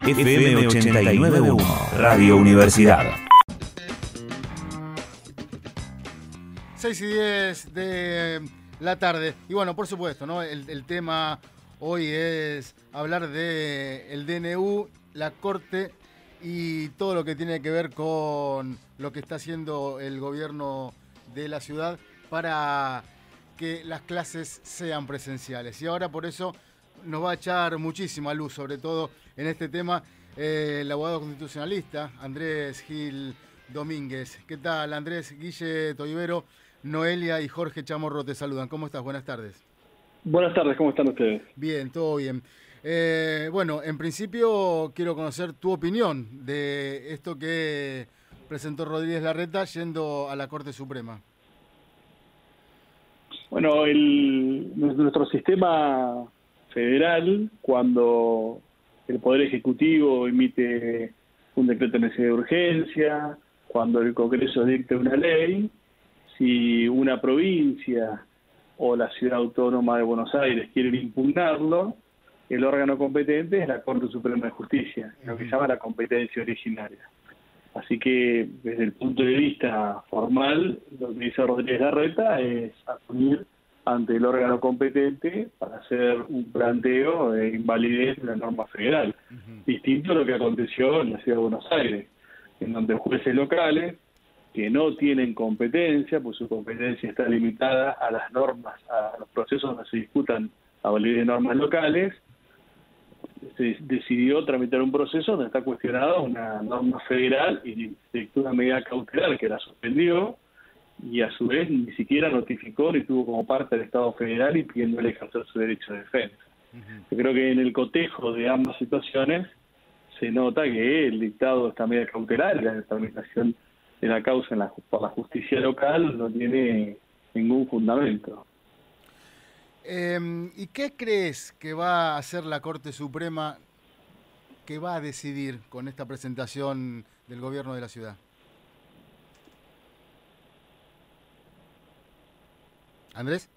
FM 89.1, Radio Universidad. 6:10 de la tarde. Y bueno, por supuesto, ¿no? El tema hoy es hablar de el DNU, la Corte y todo lo que tiene que ver con lo que está haciendo el gobierno de la ciudad para que las clases sean presenciales. Y ahora por eso nos va a echar muchísima luz, sobre todo en este tema, el abogado constitucionalista Andrés Gil Domínguez. ¿Qué tal, Andrés? Guille Toivero, Noelia y Jorge Chamorro te saludan. ¿Cómo estás? Buenas tardes. Buenas tardes, ¿cómo están ustedes? Bien, todo bien. Bueno, en principio quiero conocer tu opinión de esto que presentó Rodríguez Larreta yendo a la Corte Suprema. Bueno, nuestro sistema federal, cuando el Poder Ejecutivo emite un decreto de necesidad de urgencia, cuando el Congreso dicta una ley, si una provincia o la Ciudad Autónoma de Buenos Aires quieren impugnarlo, el órgano competente es la Corte Suprema de Justicia, lo que se llama la competencia originaria. Así que, desde el punto de vista formal, lo que dice Rodríguez Larreta es acudir ante el órgano competente para hacer un planteo de invalidez de la norma federal. Distinto a lo que aconteció en la Ciudad de Buenos Aires, en donde jueces locales, que no tienen competencia, pues su competencia está limitada a las normas, a los procesos donde se discutan la validez de normas locales, se decidió tramitar un proceso donde está cuestionada una norma federal y dictó una medida cautelar que la suspendió y a su vez ni siquiera notificó ni tuvo como parte del Estado federal y pidiéndole ejercer su derecho de defensa. Yo creo que en el cotejo de ambas situaciones se nota que el dictado de esta medida cautelar y la determinación de la causa por la justicia local no tiene ningún fundamento. ¿Y qué crees que va a hacer la Corte Suprema, que va a decidir con esta presentación del gobierno de la ciudad? ¿Andrés?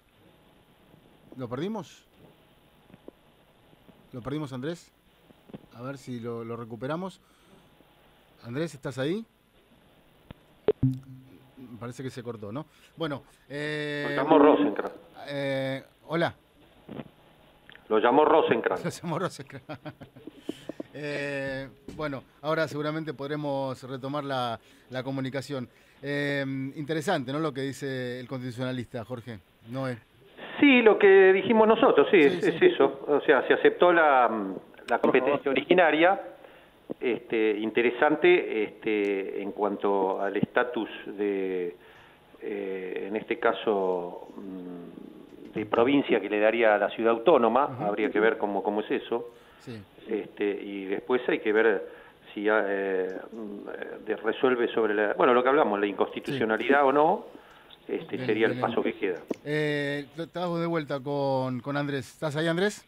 ¿Lo perdimos? ¿Lo perdimos, Andrés? A ver si lo recuperamos. Andrés, ¿estás ahí? Parece que se cortó, ¿no? Bueno, lo llamó Rosenkrantz. Hola. Lo llamó Rosenkrantz. Lo llamó Rosenkrantz. Bueno, ahora seguramente podremos retomar la comunicación. Interesante, ¿no? Lo que dice el constitucionalista, Jorge. ¿No es? Sí, lo que dijimos nosotros, sí. Es eso. O sea, se aceptó la competencia originaria. Interesante en cuanto al estatus de, en este caso, de provincia que le daría a la ciudad autónoma. Habría que ver cómo es eso. Sí. Y después hay que ver si resuelve sobre lo que hablamos, la inconstitucionalidad o no. Sería el paso que queda. Estamos de vuelta con Andrés. ¿Estás ahí, Andrés?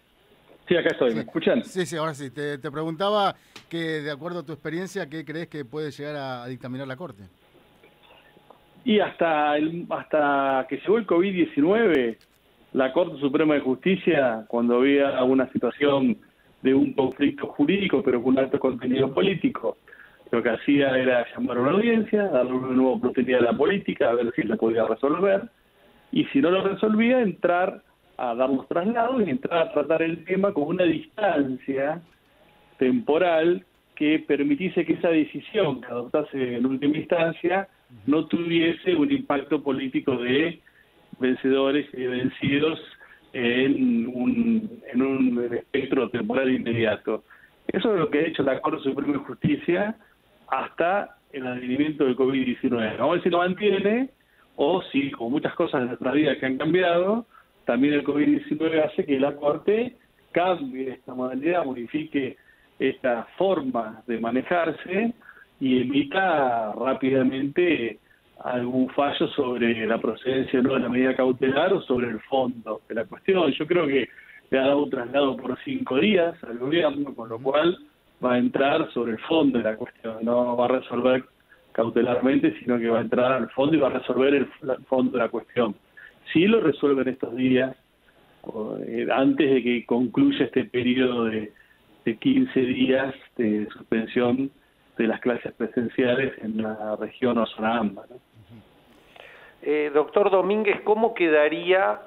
Sí, acá estoy. ¿Me escuchan? Sí, ahora sí. Te preguntaba que, de acuerdo a tu experiencia, ¿qué crees que puede llegar a dictaminar la Corte? Y hasta que llegó el COVID-19, la Corte Suprema de Justicia, cuando había una situación de un conflicto jurídico, pero con un alto contenido político, lo que hacía era llamar a una audiencia, darle una nueva oportunidad a la política, a ver si la podía resolver, y si no lo resolvía, entrar a dar los traslados y entrar a tratar el tema con una distancia temporal que permitiese que esa decisión que adoptase en última instancia no tuviese un impacto político de vencedores y de vencidos en un espectro temporal inmediato. Eso es lo que ha hecho la Corte Suprema de Justicia hasta el advenimiento del COVID-19. Vamos a ver si lo mantiene o si, como muchas cosas de nuestra vida que han cambiado, también el COVID-19 hace que la Corte cambie esta modalidad, modifique esta forma de manejarse y emita rápidamente algún fallo sobre la procedencia o no de la medida cautelar o sobre el fondo de la cuestión. Yo creo que le ha dado un traslado por 5 días al gobierno, con lo cual va a entrar sobre el fondo de la cuestión. No va a resolver cautelarmente, sino que va a entrar al fondo y va a resolver el fondo de la cuestión. Si lo resuelven estos días, antes de que concluya este periodo de de 15 días de suspensión de las clases presenciales en la región o zona AMBA, ¿no? Doctor Domínguez, ¿cómo quedaría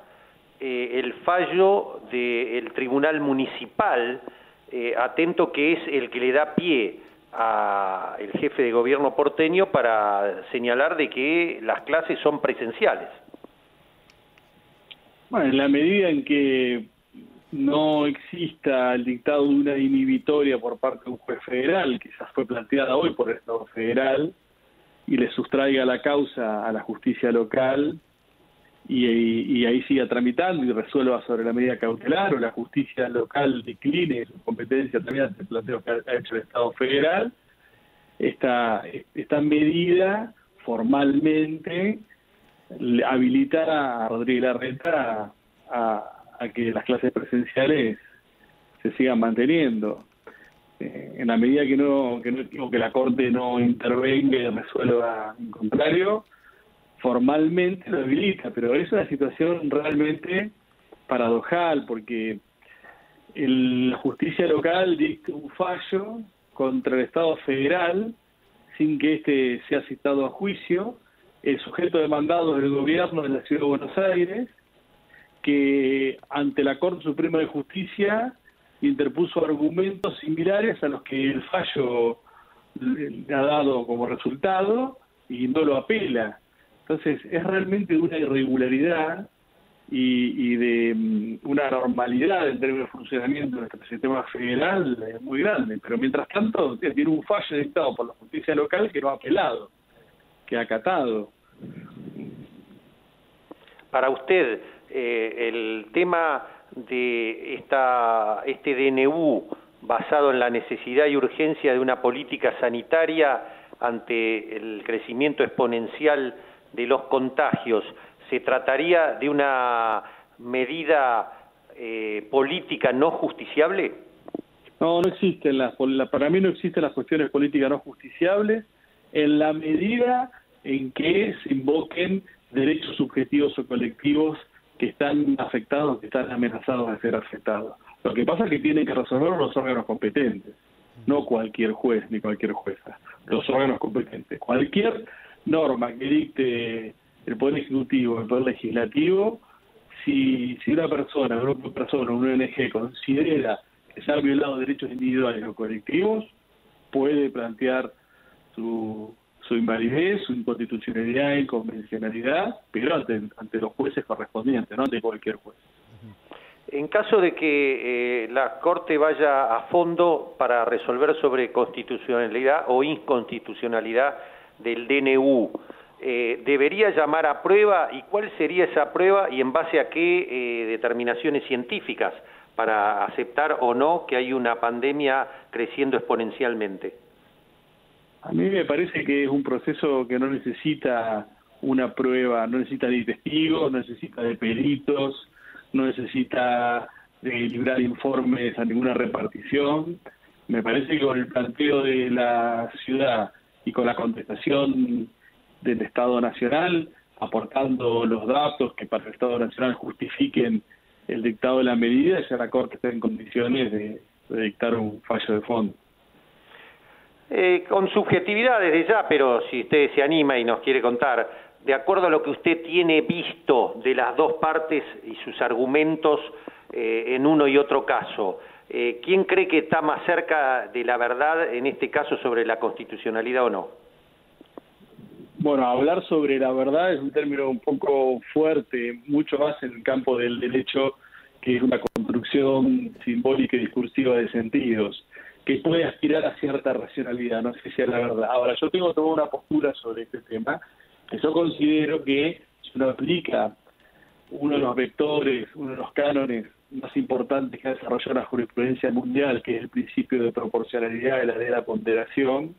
el fallo del Tribunal Municipal, atento que es el que le da pie al jefe de gobierno porteño para señalar de que las clases son presenciales? Bueno, en la medida en que no exista el dictado de una inhibitoria por parte de un juez federal, que ya fue planteada hoy por el Estado federal, y le sustraiga la causa a la justicia local, y ahí siga tramitando y resuelva sobre la medida cautelar, o la justicia local decline su competencia también ante el planteo que ha hecho el Estado federal, esta medida formalmente habilita a Rodríguez Larreta a que las clases presenciales se sigan manteniendo. En la medida que la Corte no intervenga y resuelva en contrario, formalmente lo habilita, pero es una situación realmente paradojal, porque la justicia local dicta un fallo contra el Estado federal sin que éste sea citado a juicio, el sujeto demandado del gobierno de la Ciudad de Buenos Aires, que ante la Corte Suprema de Justicia interpuso argumentos similares a los que el fallo le ha dado como resultado y no lo apela. Entonces es realmente una irregularidad y de una normalidad en términos de funcionamiento de nuestro sistema federal muy grande, pero mientras tanto tiene un fallo dictado por la justicia local que no ha apelado, que ha acatado. Para usted, el tema de este DNU basado en la necesidad y urgencia de una política sanitaria ante el crecimiento exponencial de los contagios, ¿se trataría de una medida política no justiciable? No existen para mí no existen las cuestiones políticas no justiciables en la medida en que se invoquen derechos subjetivos o colectivos que están afectados, que están amenazados de ser afectados. Lo que pasa es que tienen que resolver los órganos competentes, no cualquier juez ni cualquier jueza, los órganos competentes. Cualquier norma que dicte el Poder Ejecutivo, el Poder Legislativo, si una persona, un grupo de personas, una ONG considera que se han violado derechos individuales o colectivos, puede plantear su invalidez, su inconstitucionalidad, inconvencionalidad, pero ante los jueces correspondientes, no ante cualquier juez. En caso de que la Corte vaya a fondo para resolver sobre constitucionalidad o inconstitucionalidad del DNU, ¿debería llamar a prueba? ¿Y cuál sería esa prueba y en base a qué determinaciones científicas para aceptar o no que hay una pandemia creciendo exponencialmente? A mí me parece que es un proceso que no necesita una prueba, no necesita de testigos, no necesita de peritos, no necesita de librar informes a ninguna repartición. Me parece que con el planteo de la ciudad y con la contestación del Estado Nacional, aportando los datos que para el Estado Nacional justifiquen el dictado de la medida, ya la Corte está en condiciones de dictar un fallo de fondo. Con subjetividad desde ya, pero si usted se anima y nos quiere contar, de acuerdo a lo que usted tiene visto de las dos partes y sus argumentos en uno y otro caso, ¿quién cree que está más cerca de la verdad en este caso sobre la constitucionalidad o no? Bueno, hablar sobre la verdad es un término un poco fuerte, mucho más en el campo del derecho, que es una construcción simbólica y discursiva de sentidos, que puede aspirar a cierta racionalidad, no sé si es la verdad. Ahora, yo tengo toda una postura sobre este tema, que yo considero que si uno aplica uno de los vectores, uno de los cánones más importantes que ha desarrollado la jurisprudencia mundial, que es el principio de proporcionalidad y la de la ponderación,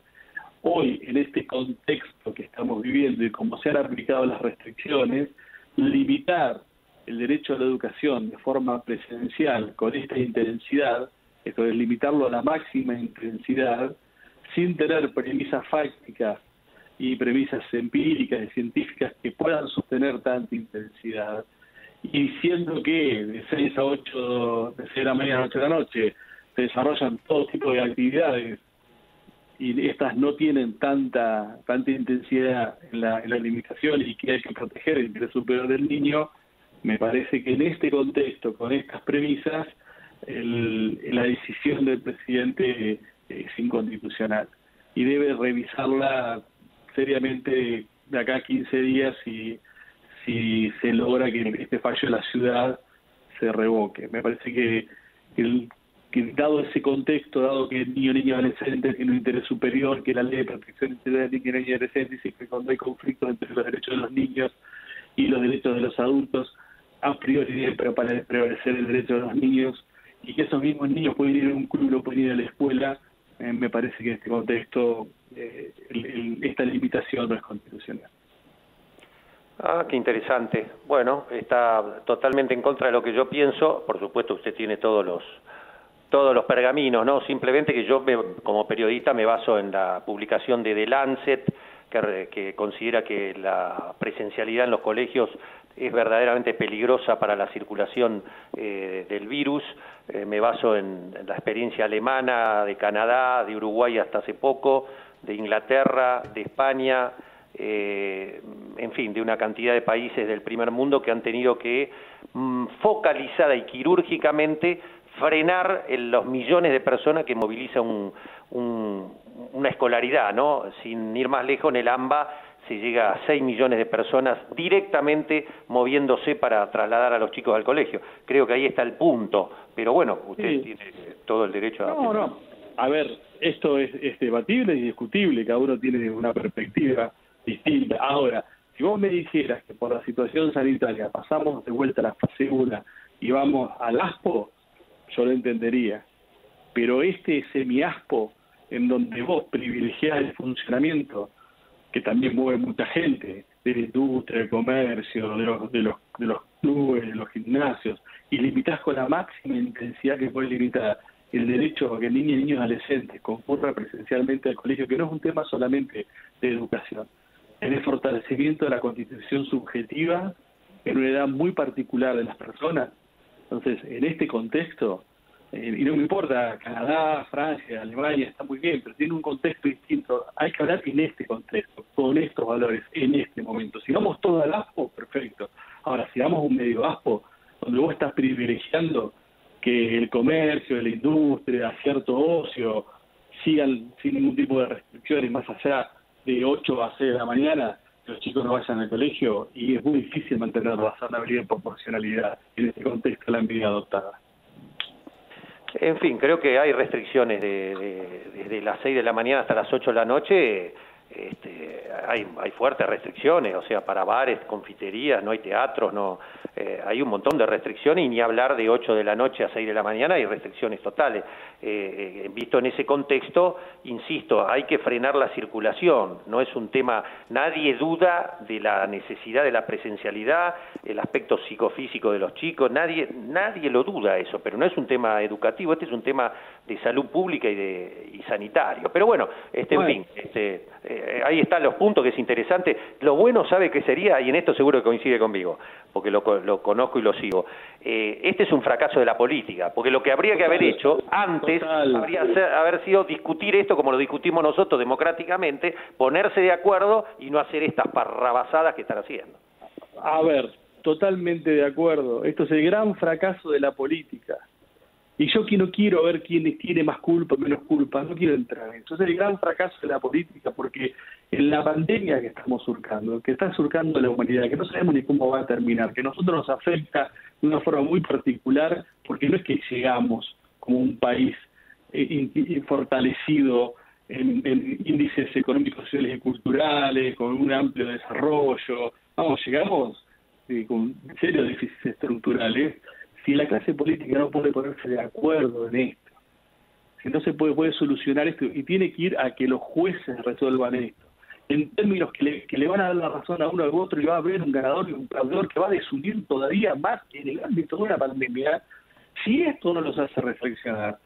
hoy, en este contexto que estamos viviendo y como se han aplicado las restricciones, limitar el derecho a la educación de forma presencial con esta intensidad, esto es limitarlo a la máxima intensidad, sin tener premisas fácticas y premisas empíricas y científicas que puedan sostener tanta intensidad, y diciendo que de 6 a 8, de 6 de la mañana a 8 de la noche, se desarrollan todo tipo de actividades y estas no tienen tanta intensidad en la limitación y que hay que proteger el interés superior del niño, me parece que en este contexto, con estas premisas, la decisión del presidente es inconstitucional y debe revisarla seriamente de acá a 15 días si se logra que este fallo de la ciudad se revoque. Me parece que dado ese contexto, dado que el niño y adolescente tiene un interés superior, que la ley de protección del niño y adolescente dice que cuando hay conflictos entre los derechos de los niños y los derechos de los adultos, a priori debe prevalecer el derecho de los niños, y que esos mismos niños pueden ir a un club o pueden ir a la escuela, me parece que en este contexto esta limitación no es constitucional. Ah, qué interesante. Bueno, está totalmente en contra de lo que yo pienso. Por supuesto, usted tiene todos los pergaminos, ¿no? Simplemente que yo, como periodista, me baso en la publicación de The Lancet, que considera que la presencialidad en los colegios es verdaderamente peligrosa para la circulación del virus. Me baso en la experiencia alemana, de Canadá, de Uruguay hasta hace poco, de Inglaterra, de España, en fin, de una cantidad de países del primer mundo que han tenido que focalizada y quirúrgicamente frenar los millones de personas que moviliza una escolaridad, ¿no? Sin ir más lejos, en el AMBA se llega a 6 millones de personas directamente moviéndose para trasladar a los chicos al colegio. Creo que ahí está el punto, pero bueno, usted tiene todo el derecho a... No. A ver, esto es debatible y discutible, cada uno tiene una perspectiva distinta. Ahora, si vos me dijeras que por la situación sanitaria pasamos de vuelta a la fase 1 y vamos al ASPO, yo lo entendería. Pero este semi-ASPO, en donde vos privilegiás el funcionamiento, que también mueve mucha gente, de la industria, del comercio, de los clubes, de los gimnasios, y limitás con la máxima intensidad que puede limitar el derecho a que niños y niños adolescentes concurran presencialmente al colegio, que no es un tema solamente de educación, en el fortalecimiento de la constitución subjetiva en una edad muy particular de las personas. Entonces, en este contexto, y no me importa, Canadá, Francia, Alemania, está muy bien, pero tiene un contexto distinto. Hay que hablar en este contexto, con estos valores, en este momento. Si vamos todo al ASPO, perfecto. Ahora, si vamos a un medio ASPO, donde vos estás privilegiando que el comercio, la industria, cierto ocio, sigan sin ningún tipo de restricciones más allá de 8 a 6 de la mañana, que los chicos no vayan al colegio, y es muy difícil mantener la razonabilidad y proporcionalidad en este contexto de la medida adoptada. En fin, creo que hay restricciones desde las 6 de la mañana hasta las 8 de la noche. Hay fuertes restricciones, o sea, para bares, confiterías, no hay teatros, no hay un montón de restricciones, y ni hablar de 8 de la noche a 6 de la mañana hay restricciones totales. Visto en ese contexto, insisto, hay que frenar la circulación, no es un tema, nadie duda de la necesidad de la presencialidad, el aspecto psicofísico de los chicos, nadie lo duda eso, pero no es un tema educativo, este es un tema de salud pública y sanitario. Pero bueno, en fin, ahí están los puntos, que es interesante. Lo bueno, ¿sabe qué sería? Y en esto seguro que coincide conmigo, porque lo conozco y lo sigo. Este es un fracaso de la política, porque lo que habría que haber hecho antes habría haber sido discutir esto como lo discutimos nosotros democráticamente, ponerse de acuerdo y no hacer estas parrabasadas que están haciendo. A ver, totalmente de acuerdo. Esto es el gran fracaso de la política. Y yo que no quiero ver quién tiene más culpa, menos culpa, no quiero entrar en eso. Es el gran fracaso de la política, porque en la pandemia que estamos surcando, que está surcando la humanidad, que no sabemos ni cómo va a terminar, que a nosotros nos afecta de una forma muy particular, porque no es que llegamos como un país fortalecido en índices económicos, sociales y culturales, con un amplio desarrollo. Vamos, llegamos con serios déficits estructurales. Si la clase política no puede ponerse de acuerdo en esto, si no se puede solucionar esto, y tiene que ir a que los jueces resuelvan esto, en términos que le van a dar la razón a uno u otro, y va a haber un ganador y un perdedor que va a desunir todavía más en el ámbito de una pandemia. Si esto no los hace reflexionar,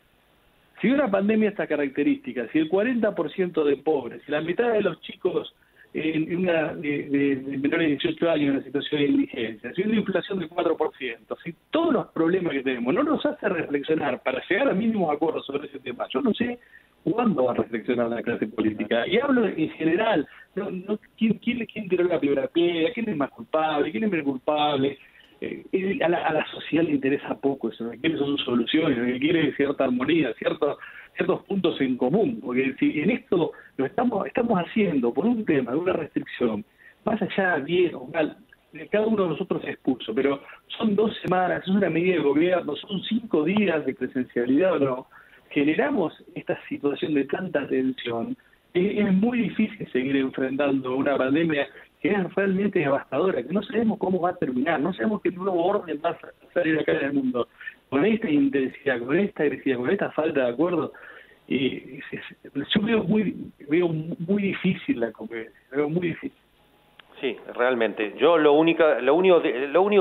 si una pandemia esta característica, si el 40% de pobres, si la mitad de los chicos de menores de 18 años en una situación de indigencia, si una inflación del 4%, si todos los problemas que tenemos no nos hace reflexionar para llegar a mínimos acuerdos sobre ese tema, yo no sé cuándo va a reflexionar la clase política. Y hablo en general, ¿quién tiró la primera piedra? ¿Quién es más culpable? ¿Quién es menos culpable? A la sociedad le interesa poco eso, lo que quiere son soluciones, lo que quiere es cierta armonía, ciertos puntos en común, porque si en esto lo estamos haciendo por un tema de una restricción, más allá de bien o mal, cada uno de nosotros se expuso, pero son 2 semanas, es una medida de gobierno, son 5 días de presencialidad o no, generamos esta situación de tanta tensión. Es muy difícil seguir enfrentando una pandemia que es realmente devastadora, que no sabemos cómo va a terminar, no sabemos qué nuevo orden va a salir acá en el mundo. Con esta intensidad, con esta agresividad, con esta falta de acuerdo, yo veo muy difícil la convivencia, veo muy difícil. Sí, realmente. Yo lo único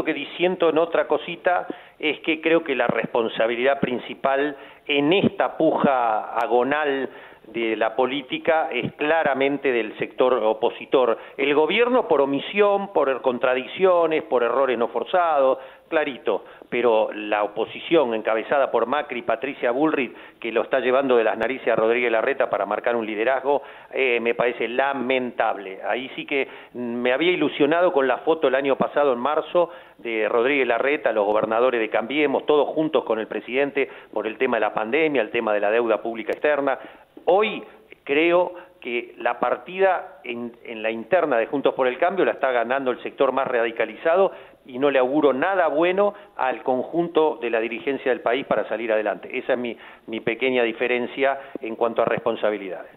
que disiento en otra cosita es que creo que la responsabilidad principal en esta puja agonal de la política es claramente del sector opositor. El gobierno por omisión, por contradicciones, por errores no forzados, clarito, pero la oposición encabezada por Macri y Patricia Bullrich, que lo está llevando de las narices a Rodríguez Larreta para marcar un liderazgo, me parece lamentable. Ahí sí que me había ilusionado con la foto el año pasado, en marzo, de Rodríguez Larreta, los gobernadores de Cambiemos, todos juntos con el presidente por el tema de la pandemia, el tema de la deuda pública externa. Hoy creo que la partida en la interna de Juntos por el Cambio la está ganando el sector más radicalizado y no le auguro nada bueno al conjunto de la dirigencia del país para salir adelante. Esa es mi pequeña diferencia en cuanto a responsabilidades.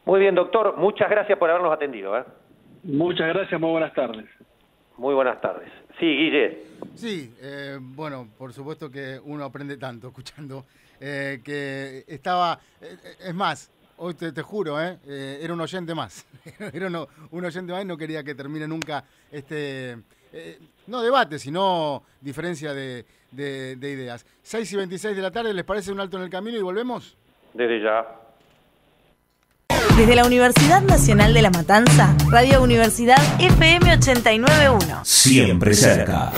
Muy bien, doctor, muchas gracias por habernos atendido. Muchas gracias, muy buenas tardes. Muy buenas tardes. Sí, Guille. Sí, bueno, por supuesto que uno aprende tanto escuchando, que estaba, es más, hoy te juro, era un oyente más, era un oyente más y no quería que termine nunca no debate, sino diferencia de ideas. 6:26 de la tarde, ¿les parece un alto en el camino y volvemos? Desde ya. Desde la Universidad Nacional de La Matanza, Radio Universidad FM 89.1. Siempre cerca.